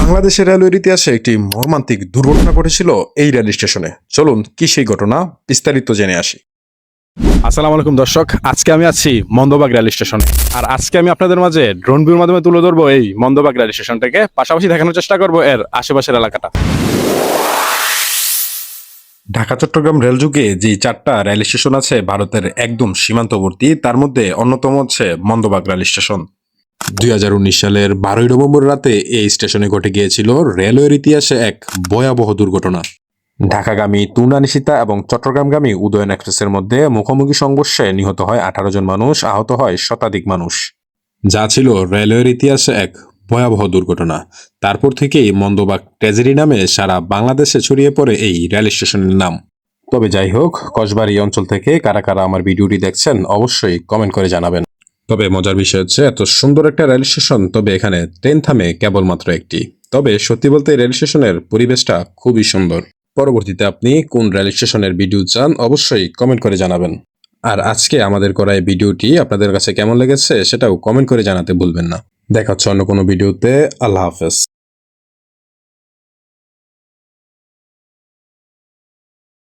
বাংলাদেশের রেলওয়ের ইতিহাসে একটি মর্মান্তিক দুর্ঘটনা ঘটেছিল এই রেল স্টেশনে। চলুন কি সেই ঘটনা বিস্তারিত জেনে আসি। আসসালামু আলাইকুম দর্শক, আজকে আমি আছি মন্দবাগ রেল স্টেশনে। আর আজকে আমি আপনাদের মাঝে ড্রোন ভিউর মাধ্যমে তুলে ধরবো এই মন্দবাগ রেল স্টেশনটাকে, পাশাপাশি দেখানোর চেষ্টা করবো এর আশেপাশের এলাকাটা। ঢাকা চট্টগ্রাম রেল যুগে যে চারটা রেল স্টেশন আছে ভারতের একদম সীমান্তবর্তী, তার মধ্যে অন্যতম হচ্ছে মন্দবাগ রেল স্টেশন। 2019 সালের 12 নভেম্বর রাতে এই স্টেশনে ঘটে গিয়েছিল রেলওয়ের ইতিহাসে এক ভয়াবহ দুর্ঘটনা। ঢাকাগামী তুনা নিশিতা এবং চট্টগ্রামগামী উদয়ন এক্সপ্রেসের মধ্যে মুখোমুখি সংঘর্ষে নিহত হয় 18 জন মানুষ, আহত হয় শতাধিক মানুষ, যা ছিল রেলওয়ের ইতিহাসে এক ভয়াবহ দুর্ঘটনা। তারপর থেকেই মন্দবাগ ট্র্যাজেডি নামে সারা বাংলাদেশে ছড়িয়ে পড়ে এই রেল স্টেশনের নাম। তবে যাই হোক, কসবাড়ি অঞ্চল থেকে কারা কারা আমার ভিডিওটি দেখছেন অবশ্যই কমেন্ট করে জানাবেন। তবে মজার বিষয় হচ্ছে, এত সুন্দর একটা রেল স্টেশন, তবে এখানে ট্রেন থামে কেবলমাত্র একটি। তবে সত্যি বলতে রেল স্টেশনের পরিবেশটা খুবই সুন্দর। পরবর্তীতে আপনি কোন রেল স্টেশনের ভিডিও চান অবশ্যই কমেন্ট করে জানাবেন। আর আজকে আমাদের করা এই ভিডিওটি আপনাদের কাছে কেমন লেগেছে সেটাও কমেন্ট করে জানাতে ভুলবেন না। দেখা হচ্ছে অন্য কোনো ভিডিওতে। আল্লাহ হাফেজ।